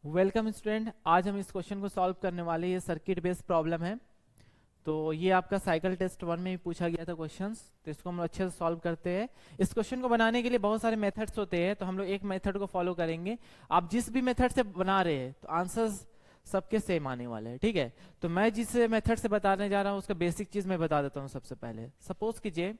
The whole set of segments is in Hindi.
Welcome student. आज हम इस क्वेश्चन को सॉल्व करने वाले हैं। ये सर्किट बेस्ड प्रॉब्लम है। तो ये आपका साइकिल टेस्ट 1 में भी पूछा गया था क्वेश्चंस, तो इसको हम लोग अच्छे से सॉल्व करते हैं। इस क्वेश्चन को बनाने के लिए बहुत सारे मेथड्स होते हैं, तो हम लोग एक मेथड को फॉलो करेंगे। आप जिस भी मेथड से बना रहे हैं तो आंसर्स सबके सेम आने वाले हैं, ठीक है। तो मैं जिस मेथड से बताने जा रहा हूँ उसका बेसिक चीज मैं बता देता हूँ। सबसे पहले सपोज कीजिए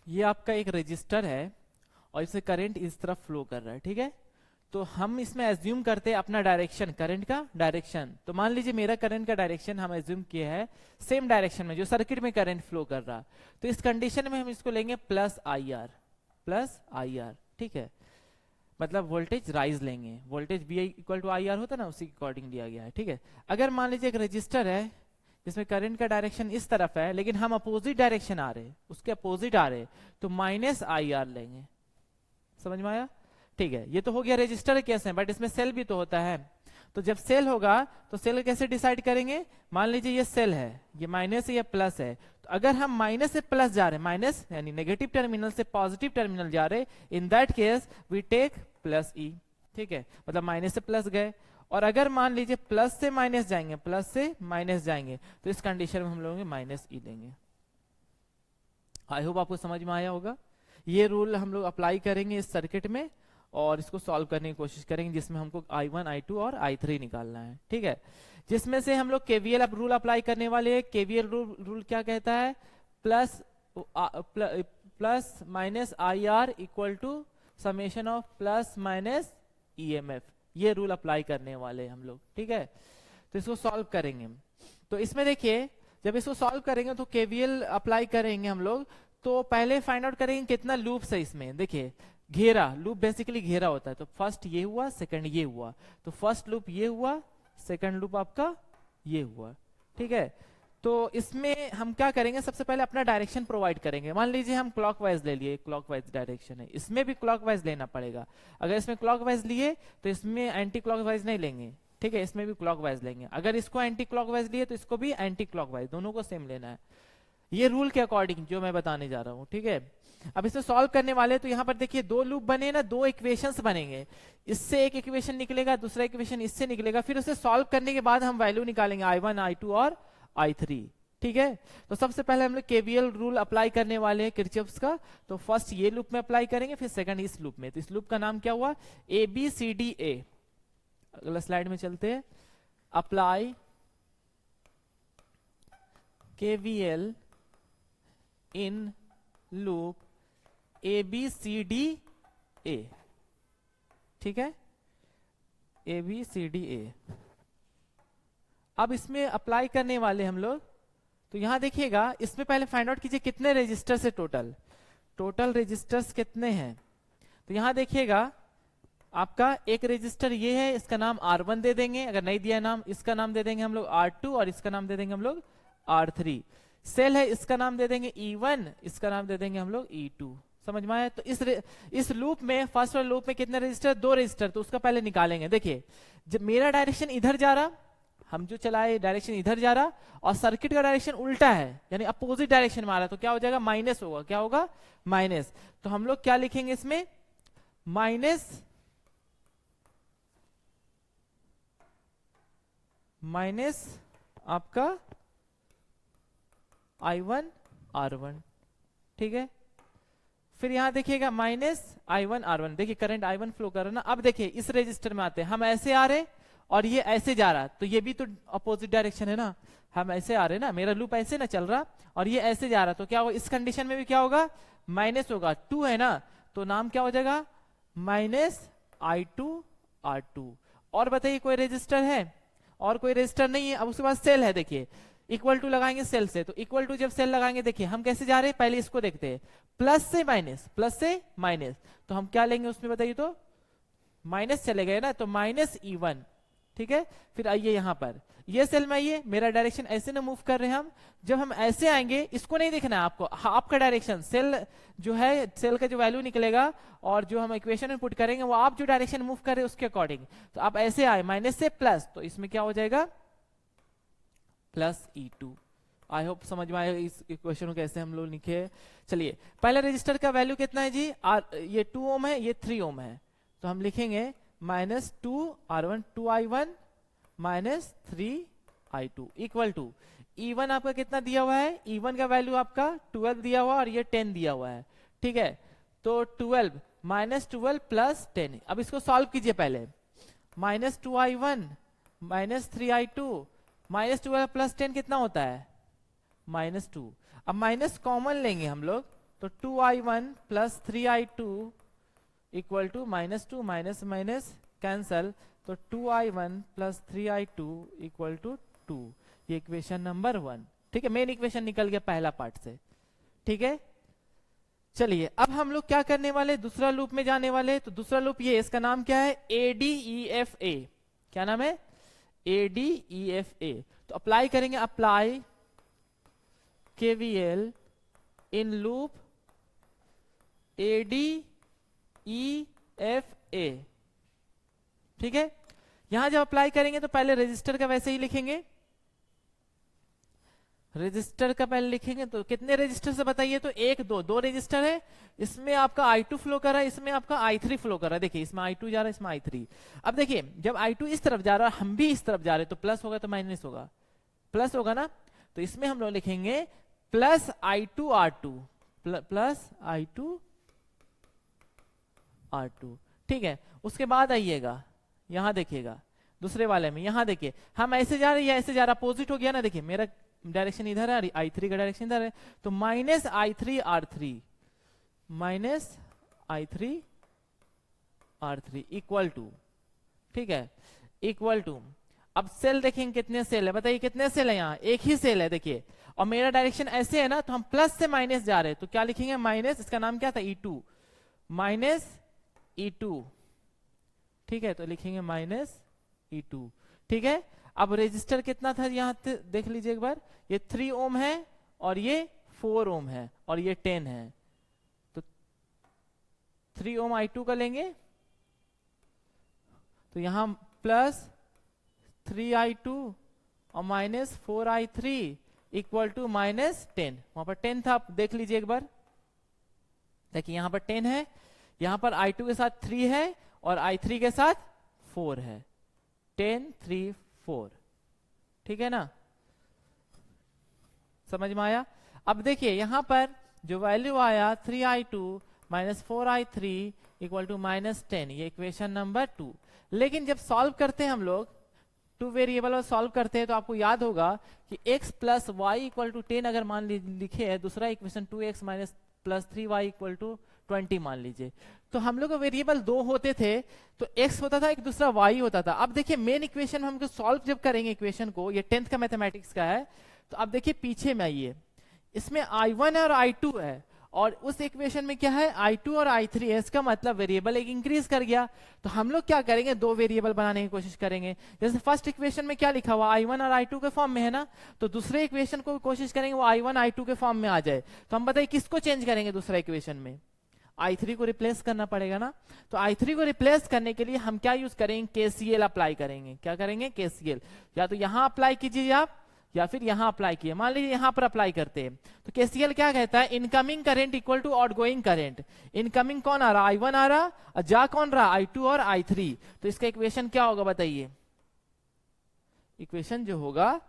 ये आपका एक रजिस्टर है और इससे करंट इस तरफ फ्लो कर रहा है, ठीक है। तो हम इसमें एज्यूम करते हैं अपना डायरेक्शन, करंट का डायरेक्शन। तो मान लीजिए मेरा करंट का डायरेक्शन हम एज्यूम किया है सेम डायरेक्शन में जो सर्किट में करंट फ्लो कर रहा। तो इस कंडीशन में हम इसको लेंगे प्लस आई आर, ठीक है। मतलब वोल्टेज राइज लेंगे, voltage V equal to I R होता है ना, उसी के अकॉर्डिंग दिया गया है, ठीक है। अगर मान लीजिए एक रजिस्टर है जिसमें करंट का डायरेक्शन इस तरफ है लेकिन हम अपोजिट डायरेक्शन आ रहे, उसके अपोजिट आ रहे, तो माइनस आई आर लेंगे। समझ में आया? ठीक है। ये तो हो गया रजिस्टर केस है, बट इसमें सेल भी तो होता है। तो जब सेल होगा तो सेल कैसे डिसाइड करेंगे? मान लीजिए ये सेल है, ये माइनस है या प्लस है। तो अगर हम माइनस से प्लस जा रहे हैं, माइनस यानी नेगेटिव टर्मिनल से पॉजिटिव टर्मिनल जा रहे, in that case we take plus E, ठीक है। मतलब माइनस से प्लस गए। और अगर मान लीजिए प्लस से माइनस जाएंगे, प्लस से माइनस जाएंगे, तो इस कंडीशन में हम लोग माइनस ई लेंगे। आई होप आपको समझ में आया होगा। ये रूल हम लोग अप्लाई करेंगे इस सर्किट में और इसको सॉल्व करने की कोशिश करेंगे, जिसमें हमको I1, I2 और I3 निकालना है, ठीक है। जिसमें से हम लोग केवीएल अब रूल अप्लाई करने वाले हैं। केवीएल रूल क्या कहता है? Plus minus I R equal to summation of plus minus EMF. ये रूल अप्लाई करने वाले हैं हम लोग, ठीक है। तो इसको सॉल्व करेंगे। तो इसमें देखिए जब इसको सॉल्व करेंगे तो केवीएल अप्लाई करेंगे हम लोग। तो पहले फाइंड आउट करेंगे कितना लूप्स है इसमें। देखिए घेरा, लूप बेसिकली घेरा होता है। तो फर्स्ट ये हुआ, सेकंड ये हुआ, तो फर्स्ट लूप ये हुआ, सेकंड लूप आपका ये हुआ, ठीक है। तो इसमें हम क्या करेंगे, सबसे पहले अपना डायरेक्शन प्रोवाइड करेंगे। मान लीजिए हम क्लॉकवाइज ले लिए, क्लॉकवाइज डायरेक्शन है, इसमें भी क्लॉकवाइज लेना पड़ेगा। अगर इसमें क्लॉकवाइज लिए तो इसमें एंटी क्लॉकवाइज नहीं लेंगे, ठीक है। इसमें भी क्लॉकवाइज लेंगे। अगर इसको एंटी क्लॉकवाइज लिए तो इसको भी एंटी क्लॉकवाइज, दोनों को सेम लेना है। ये रूल के अकॉर्डिंग जो मैं बताने जा रहा हूं, ठीक है। अब इसे सॉल्व करने वाले तो यहाँ पर देखिए दो लूप बने ना, दो इक्वेशंस बनेंगे। इससे एक इक्वेशन निकलेगा, दूसरा इक्वेशन इससे निकलेगा। फिर उसे सॉल्व करने के बाद हम वैल्यू निकालेंगे I1, I2 और I3, ठीक है। तो सबसे पहले हम लोग केवीएल रूल अप्लाई करने वाले हैं किरचॉफ्स का। तो फर्स्ट ये लूप में अप्लाई करेंगे, फिर सेकंड इस लूप में। तो इस लूप का नाम क्या हुआ? ABCDA। अगला स्लाइड में चलते हैं। Apply KVL in loop ABCDA, ठीक है। ABCDA अब इसमें अप्लाई करने वाले हम लोग। तो यहां देखिएगा, इसमें पहले फाइंड आउट कीजिए कितने रेजिस्टर्स है टोटल रेजिस्टर्स कितने हैं। तो यहां देखिएगा आपका एक रेजिस्टर ये है, इसका नाम R1 दे देंगे। अगर नहीं दिया नाम, इसका नाम दे देंगे हम लोग R2 और इसका नाम दे देंगे हम लोग R3। सेल है, इसका नाम दे देंगे E1, इसका नाम दे देंगे हम लोग E2। समझ में आया? तो इस लूप में, फर्स्ट वाले लूप में कितने रजिस्टर? 2 रजिस्टर। तो उसका पहले निकालेंगे। देखिए जब मेरा डायरेक्शन इधर जा रहा, हम जो चलाए डायरेक्शन इधर जा रहा, और सर्किट का डायरेक्शन उल्टा है यानी अपोजिट डायरेक्शन में आ रहा, तो क्या हो जाएगा? माइनस होगा। क्या होगा? माइनस। तो हम लोग क्या लिखेंगे इसमें? माइनस आपका I1 R1, ठीक है। फिर यहां देखिएगा माइनस I1 R1। देखिए करंट I1 फ्लो कर रहा है ना। अब देखिए इस रजिस्टर में आते हैं, हम ऐसे आ रहे और ये ऐसे जा रहा, तो ये भी तो अपोजिट डायरेक्शन है ना। हम ऐसे आ रहे ना, मेरा लूप ऐसे ना चल रहा और ये ऐसे जा रहा, तो क्या होगा? इस कंडीशन में भी क्या होगा? माइनस होगा। 2 है ना, तो नाम क्या हो जाएगा? Minus I2 R2। और बताइए कोई रजिस्टर है? और कोई रजिस्टर नहीं है। अब उसके बाद सेल है, देखिए इक्वल टू लगाएंगे सेल से। तो इक्वल टू जब सेल लगाएंगे, देखिए हम कैसे जा रहे हैं, पहले इसको देखते हैं। प्लस से माइनस, प्लस से माइनस, तो हम क्या लेंगे उसमें बताइए? तो माइनस चले गए ना, तो माइनस E1, ठीक है। फिर आइए यहां पर, ये सेल में आइए, मेरा डायरेक्शन ऐसे ना मूव कर रहे हैं हम। जब हम ऐसे आएंगे, इसको नहीं देखना है आपको, आपका डायरेक्शन सेल जो है, सेल का जो वैल्यू निकलेगा और जो हम इक्वेशन में पुट करेंगे वो आप जो डायरेक्शन मूव कर रहे हैं उसके अकॉर्डिंग। तो आप ऐसे आए माइनस से प्लस, तो इसमें क्या हो जाएगा? Plus E2। आई होप समझ में आया इस इक्वेशन को कैसे हम लोग लिखे। चलिए पहले रजिस्टर का वैल्यू कितना है जी? ये 2 ओम है, ये 3 ओम है। तो हम लिखेंगे -2R1 2I1 -3I2 equal to E1 आपका कितना दिया हुआ है, E1 का वैल्यू आपका 12 दिया हुआ और ये 10 दिया हुआ है, ठीक है। तो 12 -12 प्लस 10, अब इसको सॉल्व कीजिए पहले। -2I1 -3I2 -12 प्लस 10 कितना होता है, -2। अब माइनस कॉमन लेंगे हम लोग, तो 2I1 plus 3I2 equal to -2 minus minus cancel, तो 2I1 plus 3I2 equal to 2। ये इक्वेशन नंबर 1, ठीक है। मेन इक्वेशन निकल गया पहला पार्ट से, ठीक है। चलिए अब हम लोग क्या करने वाले, दूसरा लूप में जाने वाले। तो दूसरा लूप ये, इसका नाम क्या है, ADEFA। क्या नाम है, ADEFA। तो अप्लाई करेंगे, apply KVL in loop ADEFA, ठीक है। यहां जब अप्लाई करेंगे तो पहले रजिस्टर का वैसे ही लिखेंगे, रजिस्टर का पहले लिखेंगे। तो कितने रजिस्टर से बताइए, तो 1 2 2 रजिस्टर है। इसमें आपका I2 फ्लो कर रहा है, इसमें आपका I3 फ्लो कर रहा है। देखिए इसमें I2 जा रहा है, इसमें I3। अब देखिए जब I2 इस तरफ जा रहा है, हम भी इस तरफ जा रहे हैं, तो प्लस होगा तो माइनस होगा, प्लस होगा ना। तो इसमें हम लोग लिखेंगे plus I2 R2 plus I2 R2, ठीक है। उसके बाद आइएगा, यहां देखिएगा दूसरे वाले में, यहां देखिए हम ऐसे जा रहे हैं या ऐसे जा रहा, अपोजिट हो गया ना। देखिए मेरा डायरेक्शन इधर है, I3 का डायरेक्शन इधर है, तो -I3 R3 -I3 R3 equal to, ठीक है, इक्वल टू। अब सेल देखेंगे कितने सेल है, बताइए कितने सेल है, यहाँ एक ही सेल है देखिए। और मेरा डायरेक्शन ऐसे है ना, तो हम प्लस से माइनस जा रहे हैं, तो क्या लिखेंगे, माइनस, इसका नाम क्या था, E2 -E2, ठीक है। तो लिखेंगे -E2, ठीक है। अब रेजिस्टर कितना था, यहां देख लीजिए एक बार, ये 3 ओम है और ये 4 ओम है और ये 10 है। तो 3 ओम I2 का लेंगे, तो यहां प्लस 3I2 और -4I3 इक्वल टू -10। वहां पर 10 था, आप देख लीजिए एक बार, देखिए यहां पर 10 है, यहां पर I2 के साथ 3 है और I3 के साथ 4 है, 10 3 4, ठीक है ना, समझ में आया। अब देखिए यहां पर जो वैल्यू आया 3I2 -4I3 इक्वल टू -10, ये इक्वेशन नंबर 2। लेकिन जब सॉल्व करते हैं हम लोग, 2 वेरिएबल और सॉल्व करते हैं, तो आपको याद होगा कि x plus Y equal to 10 अगर मान लिखे है, दूसरा equation 2x plus 3y equal to 20 मान लीजिए। तो हम लोग वेरिएबल 2 होते थे, तो x होता था, एक दूसरा y होता था। अब देखिए मेन इक्वेशन हम सॉल्व जब करेंगे इक्वेशन को, ये 10th का मैथमेटिक्स का है, तो अब देखिए पीछे में आइए, इसमें I1 और I2 है और उस इक्वेशन में क्या है, I2 और I3 है। इसका मतलब वेरिएबल एक इंक्रीज कर गया। तो हम लोग क्या करेंगे, 2 वेरिएबल बनाने की कोशिश करेंगे। जैसे फर्स्ट इक्वेशन में क्या लिखा हुआ, I1 और I2 के फॉर्म में है ना, तो दूसरे इक्वेशन को कोशिश करेंगे वो I1 I2 के फॉर्म में आ जाए। तो हम बताइए किसको चेंज करेंगे, दूसरा इक्वेशन में I3 को रिप्लेस करना पड़ेगा ना। तो I3 को रिप्लेस करने के लिए हम क्या यूज करेंगे, KCL अप्लाई करेंगे। क्या करेंगे, KCL। या तो यहां अप्लाई कीजिए आप, या फिर यहां अप्लाई किए। मान लीजिए यहां पर अप्लाई करते हैं, तो KCL क्या कहता है, incoming current equal to outgoing current. Incoming कौन आ रहा, I1 आ रहा, और जा कौन रहा, I2 और I3। तो इसका इक्वेशन क्या होगा बताइए, इक्वेशन जो होगा,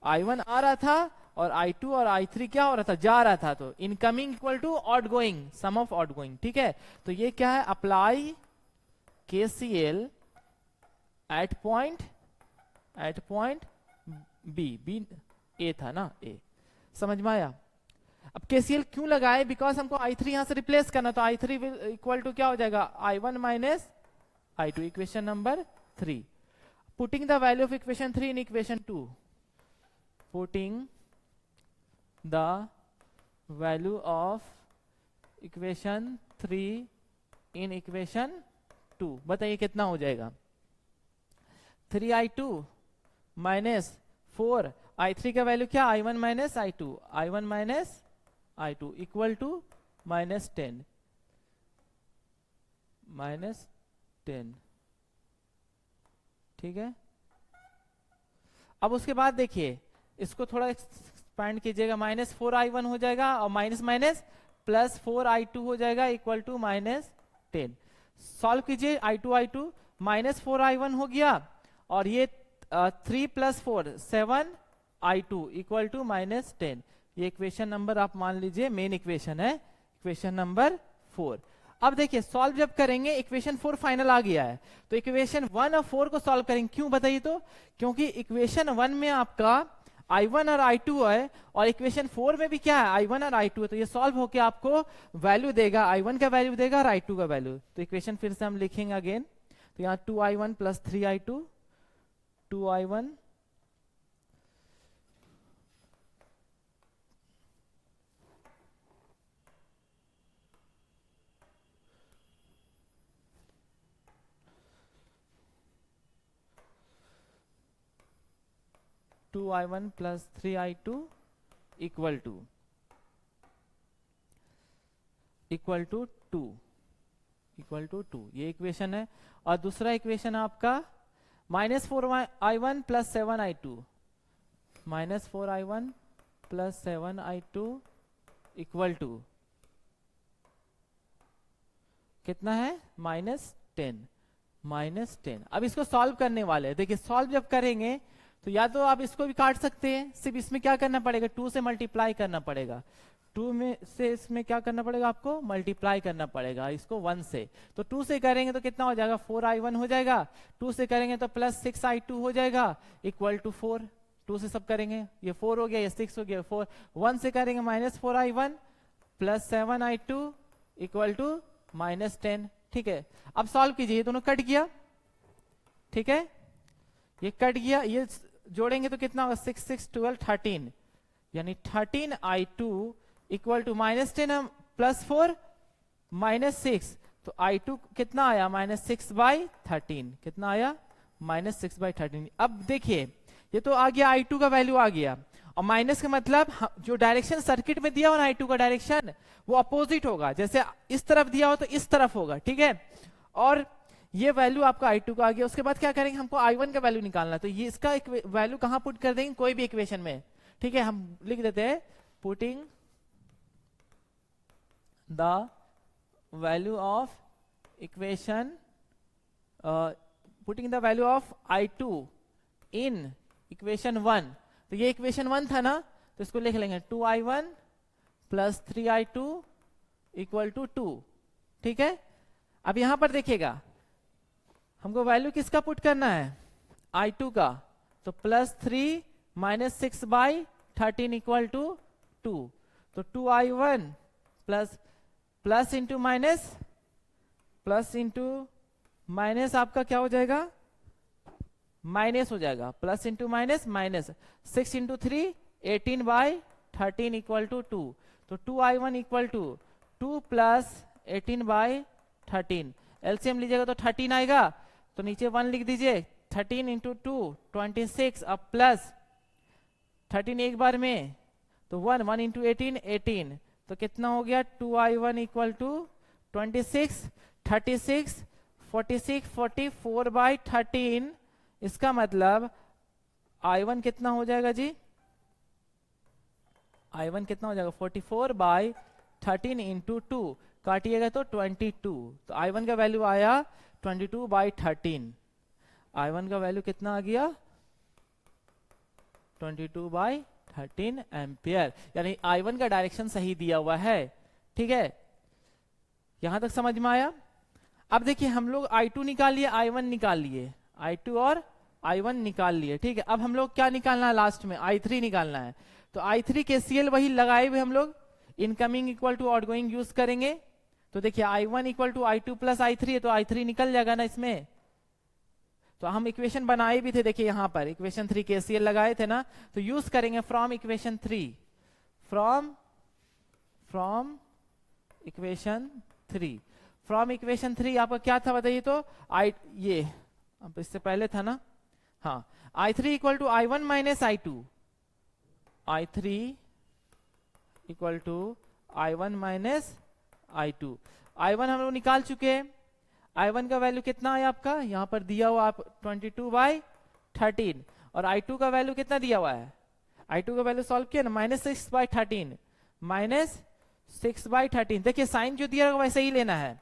I1 आ रहा था और I2 और I3 क्या हो रहा था, जा रहा था। तो incoming equal to outgoing, sum of outgoing, ठीक है। तो ये क्या है, apply KCL at point B A था ना, ए, समझ में आया। अब KCL क्यों लगाए, बिकॉज हमको I3 यहां से रिप्लेस करना, तो I3 इक्वल टू क्या हो जाएगा, I1 minus I2, equation number 3। Putting the value of equation 3 in equation 2, putting the value of equation 3 in equation 2, बताइए कितना हो जाएगा, 3I2 माइनस 4 I3 का वैल्यू क्या, I1 minus I2, I1 minus I2 equal to -10, ठीक है। अब उसके बाद देखिए इसको थोड़ा एक्सपैंड कीजिएगा, -4 I1 हो जाएगा और माइनस माइनस +4 I2 हो जाएगा इक्वल टू -10। सॉल्व कीजिए I2 -4I1 हो गया, और ये 3 + 4 7I2 इक्वल टू -10। ये इक्वेशन नंबर आप मान लीजिए मेन इक्वेशन है, इक्वेशन नंबर 4। अब देखिए सॉल्व जब करेंगे इक्वेशन 4 फाइनल आ गया है, तो इक्वेशन 1 और 4 को सॉल्व करेंगे। क्यों बताइए तो, क्योंकि इक्वेशन 1 में आपका I1 और I2 है, और इक्वेशन 4 में भी क्या है, I1 और I2 है। तो ये सॉल्व होके आपको वैल्यू देगा, I1 का वैल्यू देगा और I2 का वैल्यू। तो इक्वेशन फिर से हम लिखेंगे अगेन, तो यहाँ 2I1 + 3I2, 2I1 2I1 + 3I2 equal to 2, ये इक्वेशन है। और दूसरा इक्वेशन आपका -4I1 + 7I2, -4I1 + 7I2 equal to कितना है, -10। अब इसको सॉल्व करने वाले हैं। देखिए सॉल्व जब करेंगे तो या तो आप इसको भी काट सकते हैं, सिर्फ इसमें क्या करना पड़ेगा, 2 से मल्टीप्लाई करना पड़ेगा। 2 में से इसमें क्या करना पड़ेगा, आपको मल्टीप्लाई करना पड़ेगा इसको 1 से। तो 2 से करेंगे तो कितना हो जाएगा, 4I1 हो जाएगा। 2 से करेंगे तो +6I2 हो जाएगा इक्वल टू 4। 2 से सब करेंगे, ये 4 हो गया, ये 6 हो गया, 4। 1 से करेंगे -4I1 + 7I2 इक्वल टू -10। ठीक है, अब सॉल्व कीजिए, ये दोनों कट गया। ठीक है, ये कट गया, ये जोड़ेंगे तो कितना होगा, 6 6 12 13, यानी 13I2 इक्वल टू -10 + 4 -6, तो I2 कितना आया, -6/13। कितना आया, -6/13। अब देखिए ये तो आ गया, I2 का वैल्यू आ गया, और माइनस का मतलब जो डायरेक्शन सर्किट में दिया हो ना I2 का डायरेक्शन, वो अपोजिट होगा। जैसे इस तरफ दिया हो तो इस तरफ होगा। ठीक है, और ये वैल्यू आपका I2 का आ गया। उसके बाद क्या करेंगे, हमको I1 का वैल्यू निकालना है। तो ये इसका वैल्यू कहां पुट कर देंगे, कोई भी इक्वेशन में। ठीक है, हम लिख देते हैं putting the value of equation, putting the value of I2 in equation 1। तो ये इक्वेशन 1 था ना, तो इसको लिख लेंगे 2I1 + 3I2 इक्वल टू 2। ठीक है, अब यहां पर देखिएगा हमको वैल्यू किसका पुट करना है, I2 का। तो +3 -6/13 इक्वल टू 2। तो 2I1 plus into minus, plus into minus आपका क्या हो जाएगा, माइनस हो जाएगा। Plus into minus minus, 6 into 3 18/13 equal to 2। तो 2I1 इक्वल टू 2 + 18/13। एलसीएम लीजिएगा तो 13 आएगा, तो नीचे 1 लिख दीजिए। 13 इंटू 2 26, अब प्लस 13 एक बार में तो 1 इंटू 18 18, तो कितना हो गया 2I1 इक्वल टू 26 36 46 44/13। इसका मतलब I1 कितना हो जाएगा जी, I1 कितना हो जाएगा 44/13 इंटू 2, काटिएगा तो 22। तो I1 का वैल्यू आया 22/13। I1 का वैल्यू कितना आ गया 22/13 एम्पियर, यानी I1 का डायरेक्शन सही दिया हुआ है। ठीक है, यहां तक समझ में आया। अब देखिए हम लोग I2 निकाल लिए, I1 निकाल लिए, I2 और I1 निकाल लिए। ठीक है, अब हम लोग क्या निकालना है, लास्ट में I3 निकालना है। तो I3 KCL वही लगाए हुए हम लोग, incoming equal to outgoing use करेंगे। तो देखिए I1 equal to I2 plus I3 है, तो I3 निकल जाएगा ना इसमें। तो हम इक्वेशन बनाए भी थे, देखिए यहां पर इक्वेशन 3 KCL लगाए थे ना, तो यूज करेंगे from equation 3, from equation 3। From equation 3 आपका क्या था बताइए तो, ये अब इससे पहले था ना, हाँ, I3 equal to I1 minus I2, I3 equal to I1 minus I2। I1 हम लोग निकाल चुके हैं। I1 का वैल्यू कितना है आपका, यहां पर दिया हुआ आप 22/13, और I2 का वैल्यू कितना दिया हुआ है, I2 का वैल्यू सॉल्व किया ना, -6/13, -6/13। देखिए साइन जो दिया वैसे ही लेना है,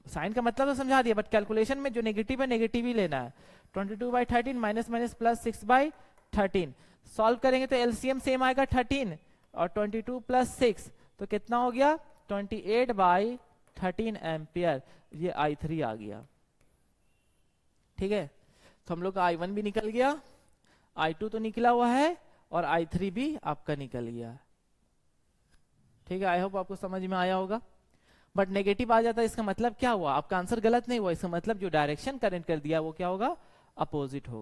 साइन का मतलब तो समझा दिया, बट कैलकुलेशन में जो नेगेटिव है नेगेटिव ही लेना है। 22/13 माइनस माइनस प्लस 6/13। सॉल्व करेंगे तो एलसीएम सेम आएगा 13 और 22 प्लस 6 तो कितना हो गया 28/13 एम्पियर। ये I3 आ गया। ठीक है, तो हम लोग का I1 भी निकल गया, I2 तो निकला हुआ है और I3 भी आपका निकल गया। ठीक है, आई होप आपको समझ में आया होगा। बट नेगेटिव आ जाता है इसका मतलब क्या हुआ, आपका आंसर गलत नहीं हुआ, इसका मतलब जो डायरेक्शन करंट कर दिया वो क्या होगा, अपोजिट होगा।